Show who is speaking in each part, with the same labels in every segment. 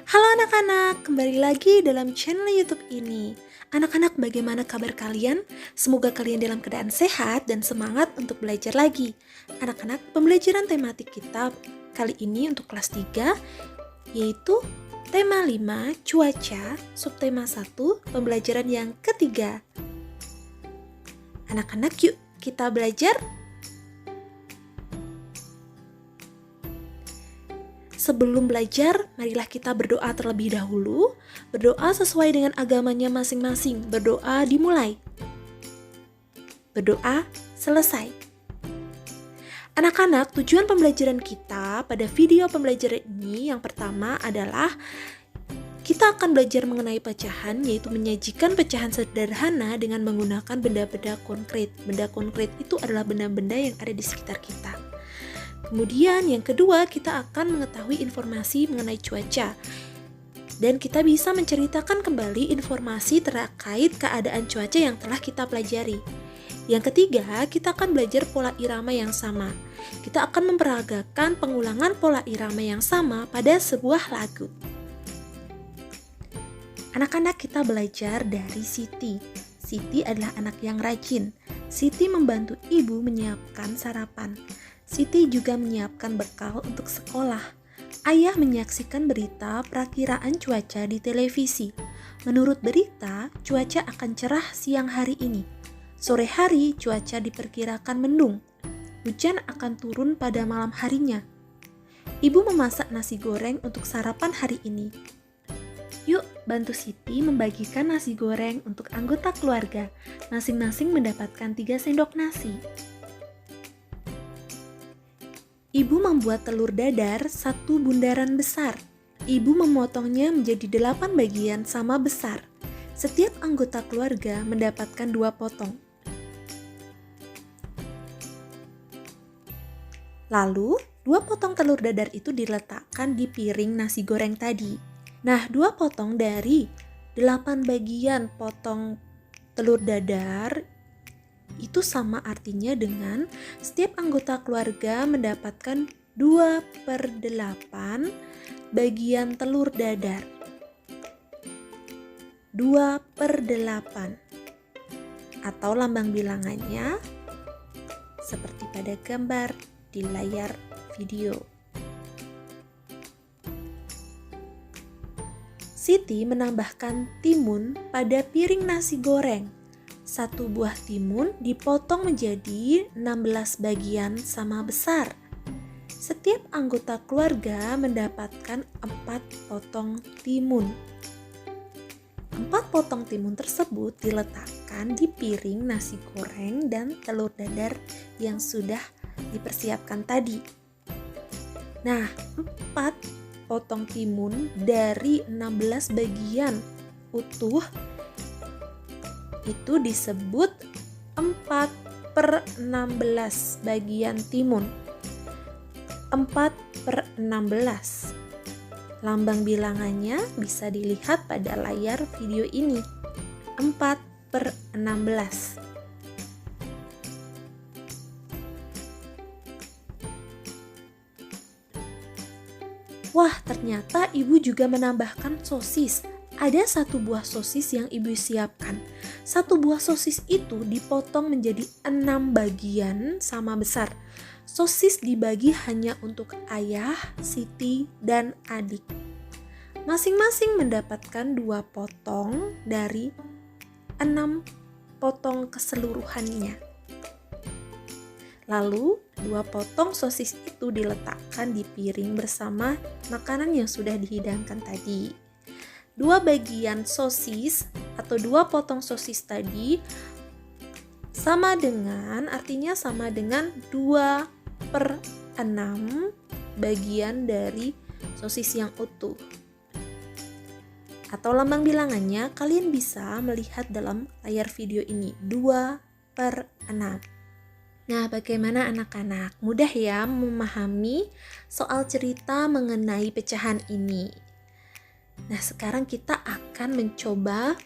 Speaker 1: Halo anak-anak, kembali lagi dalam channel YouTube ini. Anak-anak, bagaimana kabar kalian? Semoga kalian dalam keadaan sehat dan semangat untuk belajar lagi. Anak-anak, pembelajaran tematik kita kali ini untuk kelas 3 yaitu tema 5 cuaca, subtema 1 pembelajaran yang ketiga. Anak-anak, yuk kita belajar. Sebelum belajar, marilah kita berdoa terlebih dahulu. Berdoa sesuai dengan agamanya masing-masing. Berdoa dimulai. Berdoa selesai. Anak-anak, tujuan pembelajaran kita pada video pembelajaran ini yang pertama adalah kita akan belajar mengenai pecahan, yaitu menyajikan pecahan sederhana dengan menggunakan benda-benda konkret. Benda konkret itu adalah benda-benda yang ada di sekitar kita. Kemudian yang kedua, kita akan mengetahui informasi mengenai cuaca. Dan kita bisa menceritakan kembali informasi terkait keadaan cuaca yang telah kita pelajari. Yang ketiga, kita akan belajar pola irama yang sama. Kita akan memperagakan pengulangan pola irama yang sama pada sebuah lagu. Anak-anak, kita belajar dari Siti. Siti adalah anak yang rajin. Siti membantu ibu menyiapkan sarapan. Siti juga menyiapkan bekal untuk sekolah. Ayah menyaksikan berita perakiraan cuaca di televisi. Menurut berita, cuaca akan cerah siang hari ini. Sore hari, cuaca diperkirakan mendung. Hujan akan turun pada malam harinya. Ibu memasak nasi goreng untuk sarapan hari ini. Yuk, bantu Siti membagikan nasi goreng untuk anggota keluarga. Masing-masing mendapatkan 3 sendok nasi. Ibu membuat telur dadar 1 bundaran besar. Ibu memotongnya menjadi 8 bagian sama besar. Setiap anggota keluarga mendapatkan 2 potong. Lalu, 2 potong telur dadar itu diletakkan di piring nasi goreng tadi. Nah, 2 potong dari 8 bagian potong telur dadar itu sama artinya dengan setiap anggota keluarga mendapatkan 2/8 bagian telur dadar. 2/8 atau lambang bilangannya seperti pada gambar di layar video. Siti menambahkan timun pada piring nasi goreng. 1 buah timun dipotong menjadi 16 bagian sama besar. Setiap anggota keluarga mendapatkan 4 potong timun. 4 potong timun tersebut diletakkan di piring nasi goreng dan telur dadar yang sudah dipersiapkan tadi. Nah, 4 potong timun dari 16 bagian utuh itu disebut 4/16 bagian timun. 4/16. Lambang bilangannya bisa dilihat pada layar video ini. 4/16. Wah, ternyata ibu juga menambahkan sosis. Ada 1 buah sosis yang ibu siapkan. 1 buah sosis itu dipotong menjadi 6 bagian sama besar. Sosis dibagi hanya untuk ayah, Siti, dan adik. Masing-masing mendapatkan 2 potong dari 6 potong keseluruhannya. Lalu 2 potong sosis itu diletakkan di piring bersama makanan yang sudah dihidangkan tadi. 2 bagian sosis atau 2 potong sosis tadi artinya sama dengan 2/6 bagian dari sosis yang utuh. Atau lambang bilangannya kalian bisa melihat dalam layar video ini, 2/6. Nah, bagaimana anak-anak? Mudah ya memahami soal cerita mengenai pecahan ini? Nah, sekarang kita akan mencoba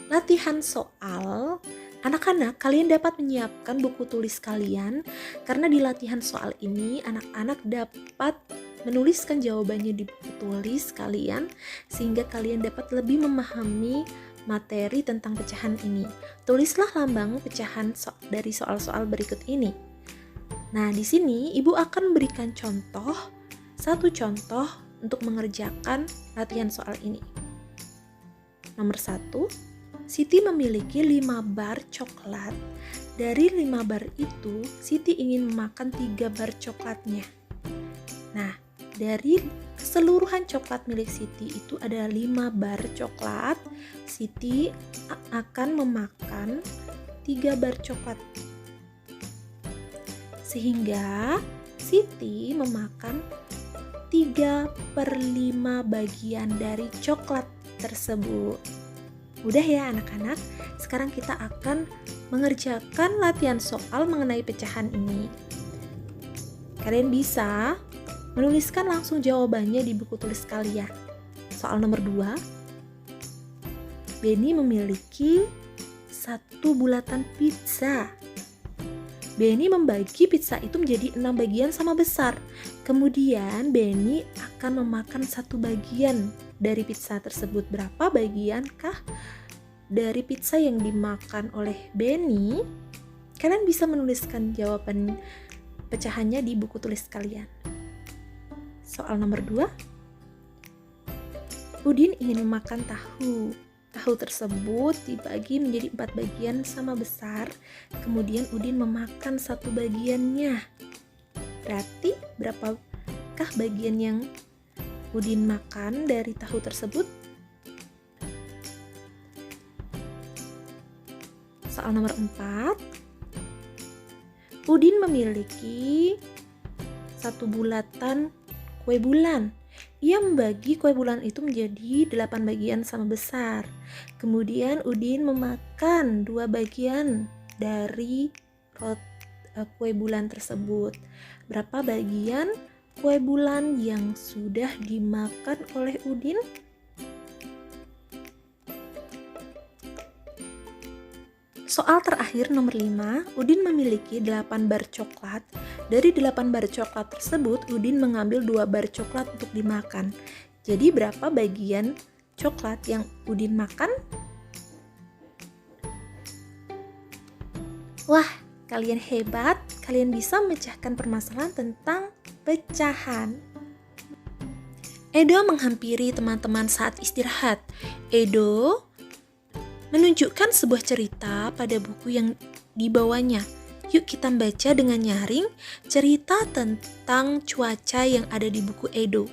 Speaker 1: latihan soal. Anak-anak, kalian dapat menyiapkan buku tulis kalian karena di latihan soal ini anak-anak dapat menuliskan jawabannya di buku tulis kalian sehingga kalian dapat lebih memahami materi tentang pecahan ini. Tulislah lambang pecahan dari soal-soal berikut ini. Nah, di sini Ibu akan memberikan satu contoh untuk mengerjakan latihan soal ini. Nomor 1, Siti memiliki 5 bar coklat. Dari 5 bar itu, Siti ingin memakan 3 bar coklatnya. Nah, dari keseluruhan coklat milik Siti itu ada 5 bar coklat. Siti akan memakan 3 bar coklat. Sehingga Siti memakan 3/5 bagian dari coklat tersebut. Udah ya anak-anak, sekarang kita akan mengerjakan latihan soal mengenai pecahan ini. Kalian bisa menuliskan langsung jawabannya di buku tulis kalian. Soal nomor 2, Beni memiliki 1 bulatan pizza. Beni membagi pizza itu menjadi 6 bagian sama besar. Kemudian Beni akan memakan 1 bagian dari pizza tersebut. Berapa bagiankah dari pizza yang dimakan oleh Beni? Kalian bisa menuliskan jawaban pecahannya di buku tulis kalian. Soal nomor 2, Udin ingin memakan tahu. Tahu tersebut dibagi menjadi 4 bagian sama besar. Kemudian Udin memakan 1 bagiannya. Berarti berapakah bagian yang Udin makan dari tahu tersebut? Soal nomor 4, Udin memiliki 1 bulatan kue bulan. Ia membagi kue bulan itu menjadi 8 bagian sama besar. Kemudian Udin memakan 2 bagian dari kue bulan tersebut. Berapa bagian kue bulan yang sudah dimakan oleh Udin? Soal terakhir nomor 5, Udin memiliki 8 bar coklat. Dari 8 bar coklat tersebut, Udin mengambil 2 bar coklat untuk dimakan. Jadi berapa bagian coklat yang Udin makan? Wah, kalian hebat. Kalian bisa memecahkan permasalahan tentang pecahan. Edo menghampiri teman-teman saat istirahat. Edo menunjukkan sebuah cerita pada buku yang dibawanya. Yuk kita baca dengan nyaring cerita tentang cuaca yang ada di buku Edo.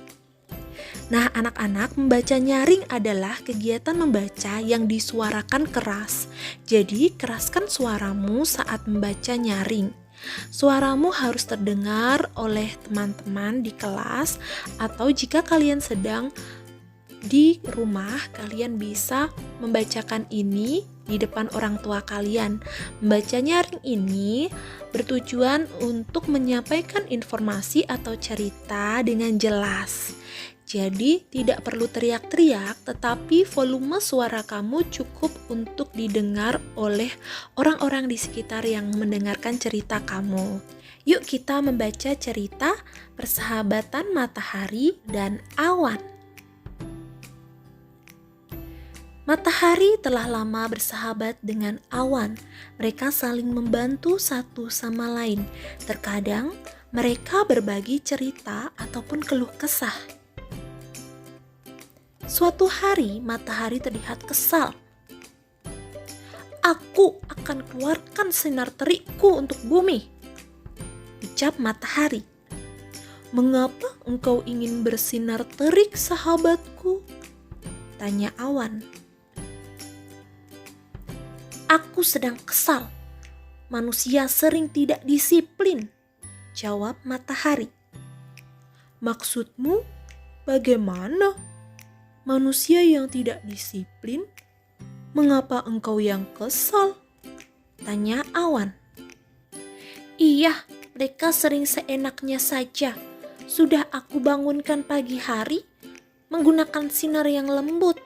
Speaker 1: Nah, anak-anak, membaca nyaring adalah kegiatan membaca yang disuarakan keras. Jadi, keraskan suaramu saat membaca nyaring. Suaramu harus terdengar oleh teman-teman di kelas, atau jika kalian sedang di rumah, kalian bisa membacakan ini di depan orang tua kalian. Membaca nyaring ini bertujuan untuk menyampaikan informasi atau cerita dengan jelas. Jadi tidak perlu teriak-teriak, tetapi volume suara kamu cukup untuk didengar oleh orang-orang di sekitar yang mendengarkan cerita kamu. Yuk kita membaca cerita Persahabatan Matahari dan Awan. Matahari telah lama bersahabat dengan awan. Mereka saling membantu satu sama lain. Terkadang mereka berbagi cerita ataupun keluh kesah. Suatu hari matahari terlihat kesal. "Aku akan keluarkan sinar terikku untuk bumi," ucap matahari. "Mengapa engkau ingin bersinar terik, sahabatku?" tanya awan. "Aku sedang kesal. Manusia sering tidak disiplin," jawab matahari. "Maksudmu bagaimana? Manusia yang tidak disiplin? Mengapa engkau yang kesal?" tanya awan. "Iya, mereka sering seenaknya saja. Sudah aku bangunkan pagi hari menggunakan sinar yang lembut.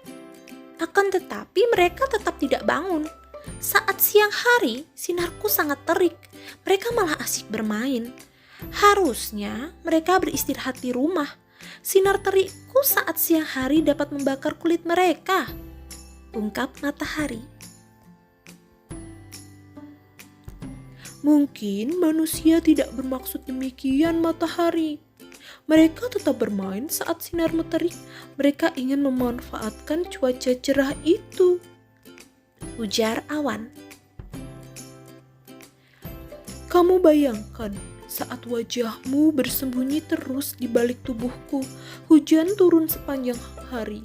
Speaker 1: Akan tetapi mereka tetap tidak bangun. Saat siang hari, sinarku sangat terik. Mereka malah asik bermain. Harusnya mereka beristirahat di rumah. Sinar terikku saat siang hari dapat membakar kulit mereka, ungkap Matahari. Mungkin manusia tidak bermaksud demikian, Matahari. Mereka tetap bermain saat sinarmu terik. Mereka ingin memanfaatkan cuaca cerah itu, ujar Awan. Kamu bayangkan, saat wajahmu bersembunyi terus di balik tubuhku, hujan turun sepanjang hari.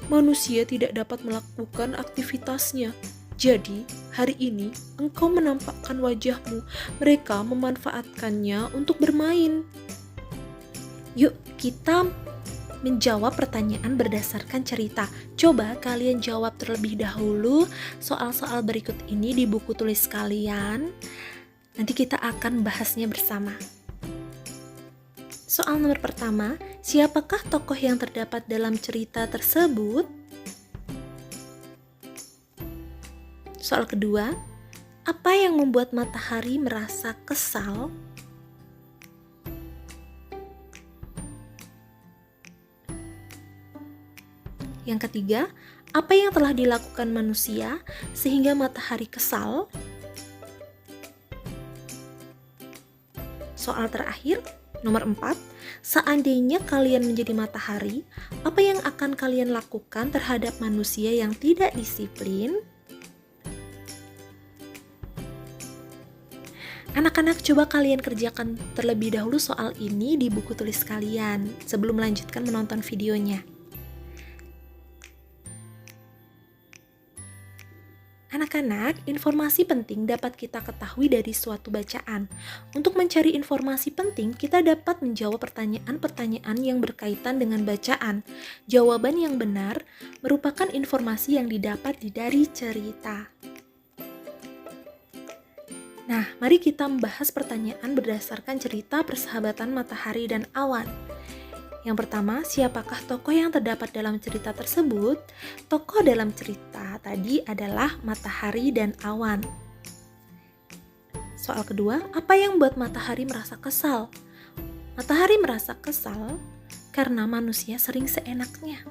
Speaker 1: Manusia tidak dapat melakukan aktivitasnya. Jadi, hari ini engkau menampakkan wajahmu. Mereka memanfaatkannya untuk bermain. Yuk, kita menjawab pertanyaan berdasarkan cerita. Coba kalian jawab terlebih dahulu soal-soal berikut ini di buku tulis kalian. Nanti kita akan bahasnya bersama. Soal nomor pertama, siapakah tokoh yang terdapat dalam cerita tersebut? Soal kedua, apa yang membuat Matahari merasa kesal? Yang ketiga, apa yang telah dilakukan manusia sehingga Matahari kesal? Soal terakhir, nomor 4, seandainya kalian menjadi matahari, apa yang akan kalian lakukan terhadap manusia yang tidak disiplin? Anak-anak, coba kalian kerjakan terlebih dahulu soal ini di buku tulis kalian sebelum melanjutkan menonton videonya. Anak-anak, informasi penting dapat kita ketahui dari suatu bacaan. Untuk mencari informasi penting, kita dapat menjawab pertanyaan-pertanyaan yang berkaitan dengan bacaan. Jawaban yang benar merupakan informasi yang didapat dari cerita. Nah, mari kita membahas pertanyaan berdasarkan cerita persahabatan Matahari dan Awan. Yang pertama, siapakah tokoh yang terdapat dalam cerita tersebut? Tokoh dalam cerita tadi adalah Matahari dan Awan. Soal kedua, apa yang membuat Matahari merasa kesal? Matahari merasa kesal karena manusia sering seenaknya.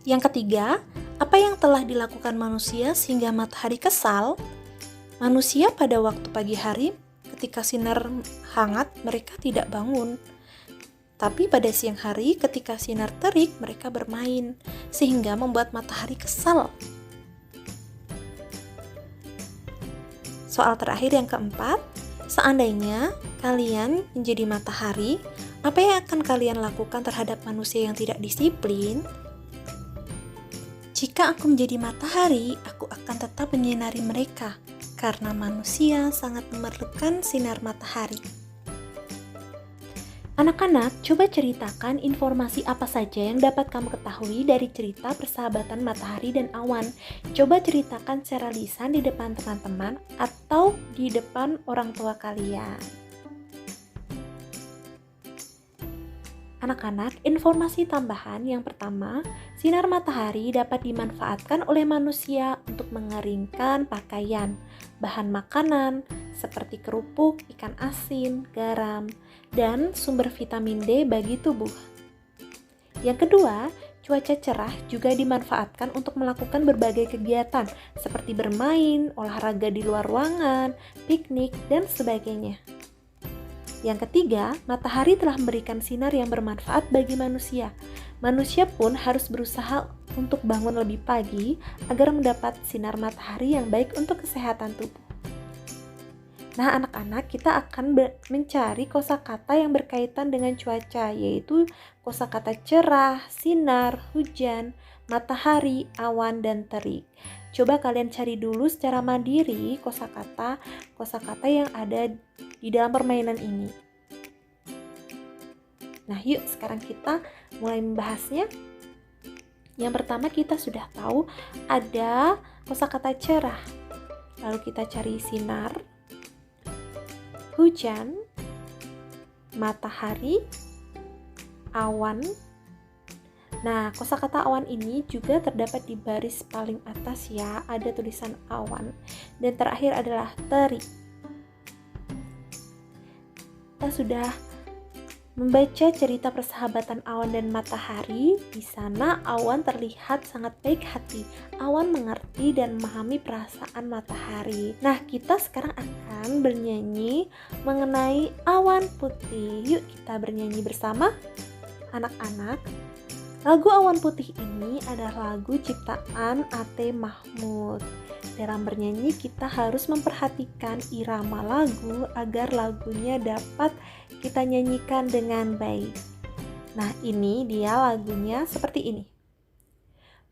Speaker 1: Yang ketiga, apa yang telah dilakukan manusia sehingga Matahari kesal? Manusia pada waktu pagi hari, ketika sinar hangat, mereka tidak bangun. Tapi pada siang hari, ketika sinar terik, mereka bermain, sehingga membuat Matahari kesal. Soal terakhir yang keempat, seandainya kalian menjadi matahari, apa yang akan kalian lakukan terhadap manusia yang tidak disiplin? Jika aku menjadi matahari, aku akan tetap menyinari mereka, karena manusia sangat memerlukan sinar matahari. Anak-anak, coba ceritakan informasi apa saja yang dapat kamu ketahui dari cerita persahabatan Matahari dan Awan. Coba ceritakan secara lisan di depan teman-teman atau di depan orang tua kalian. Anak-anak, informasi tambahan yang pertama, sinar matahari dapat dimanfaatkan oleh manusia untuk mengeringkan pakaian, bahan makanan, seperti kerupuk, ikan asin, garam, dan sumber vitamin D bagi tubuh. Yang kedua, cuaca cerah juga dimanfaatkan untuk melakukan berbagai kegiatan, seperti bermain, olahraga di luar ruangan, piknik, dan sebagainya. Yang ketiga, matahari telah memberikan sinar yang bermanfaat bagi manusia. Manusia pun harus berusaha untuk bangun lebih pagi agar mendapat sinar matahari yang baik untuk kesehatan tubuh. Nah, anak-anak, kita akan mencari kosakata yang berkaitan dengan cuaca, yaitu kosakata cerah, sinar, hujan, matahari, awan, dan terik. Coba kalian cari dulu secara mandiri kosakata yang ada di dalam permainan ini. Nah, yuk sekarang kita mulai membahasnya. Yang pertama, kita sudah tahu ada kosakata cerah. Lalu kita cari sinar, hujan, matahari, awan. Nah, kosakata awan ini juga terdapat di baris paling atas ya, ada tulisan awan. Dan terakhir adalah terik. kita sudah membaca cerita persahabatan awan dan matahari. Di sana awan terlihat sangat baik hati. Awan mengerti dan memahami perasaan matahari. Nah, kita sekarang akan bernyanyi mengenai awan putih. Yuk kita bernyanyi bersama anak-anak. Lagu Awan Putih ini adalah lagu ciptaan A.T. Mahmud. Dalam bernyanyi kita harus memperhatikan irama lagu agar lagunya dapat kita nyanyikan dengan baik. Nah, ini dia lagunya seperti ini.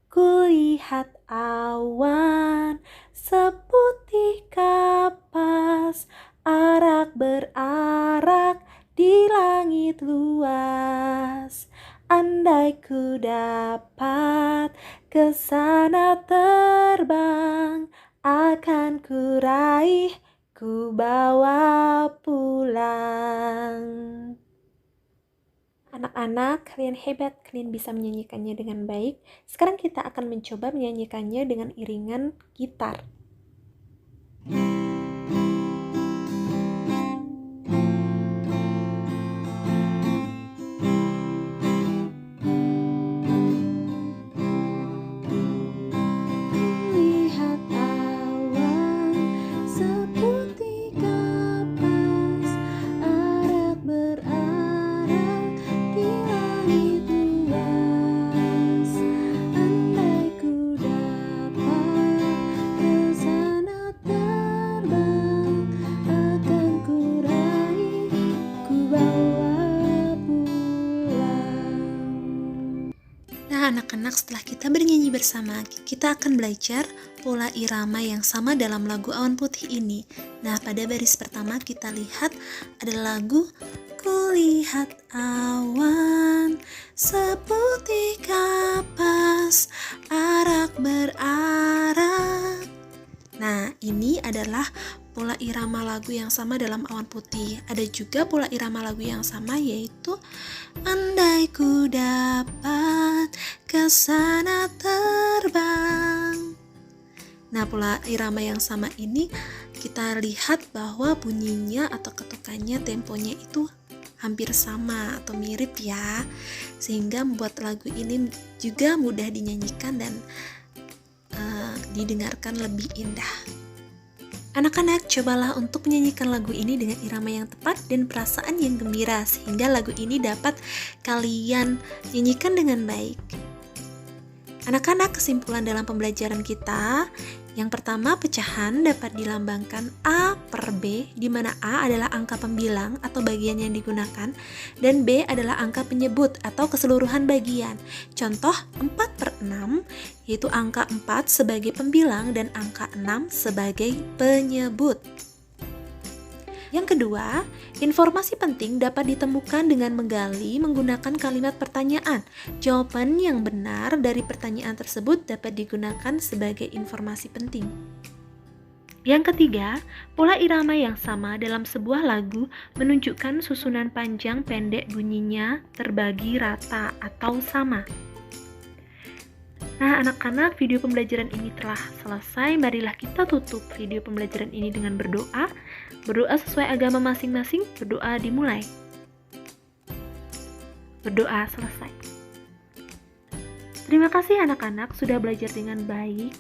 Speaker 1: Kulihat awan seputih kapas, arak berarak di langit luas. Andai ku dapat ke sana terbang, akan ku raih, ku bawa pulang. Anak-anak, kalian hebat, kalian bisa menyanyikannya dengan baik. Sekarang kita akan mencoba menyanyikannya dengan iringan gitar. Anak-anak, setelah kita bernyanyi bersama, kita akan belajar pola irama yang sama dalam lagu Awan Putih ini. Nah, pada baris pertama kita lihat ada lagu Kulihat awan seputih kapas, arak berarak. Nah, ini adalah pola irama lagu yang sama dalam Awan Putih. Ada juga pola irama lagu yang sama, yaitu andai ku dapat ke sana terbang. Nah, pola irama yang sama ini kita lihat bahwa bunyinya atau ketukannya, temponya itu hampir sama atau mirip ya, sehingga membuat lagu ini juga mudah dinyanyikan dan didengarkan lebih indah. Anak-anak, cobalah untuk menyanyikan lagu ini dengan irama yang tepat dan perasaan yang gembira, sehingga lagu ini dapat kalian nyanyikan dengan baik. Anak-anak, kesimpulan dalam pembelajaran kita, yang pertama, pecahan dapat dilambangkan A per B, di mana A adalah angka pembilang atau bagian yang digunakan, dan B adalah angka penyebut atau keseluruhan bagian. Contoh 4/6, yaitu angka 4 sebagai pembilang dan angka 6 sebagai penyebut. Yang kedua, informasi penting dapat ditemukan dengan menggali menggunakan kalimat pertanyaan. Jawaban yang benar dari pertanyaan tersebut dapat digunakan sebagai informasi penting. Yang ketiga, pola irama yang sama dalam sebuah lagu menunjukkan susunan panjang pendek bunyinya terbagi rata atau sama. Nah, anak-anak, video pembelajaran ini telah selesai. Marilah kita tutup video pembelajaran ini dengan berdoa. Berdoa sesuai agama masing-masing, berdoa dimulai. Berdoa selesai. Terima kasih anak-anak sudah belajar dengan baik.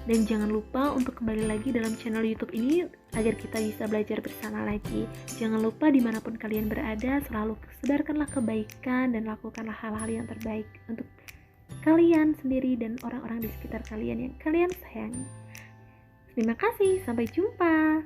Speaker 1: Dan jangan lupa untuk kembali lagi dalam channel YouTube ini agar kita bisa belajar bersama lagi. Jangan lupa dimanapun kalian berada, selalu sebarkanlah kebaikan dan lakukanlah hal-hal yang terbaik untuk kalian sendiri dan orang-orang di sekitar kalian yang kalian sayangi. Terima kasih, sampai jumpa.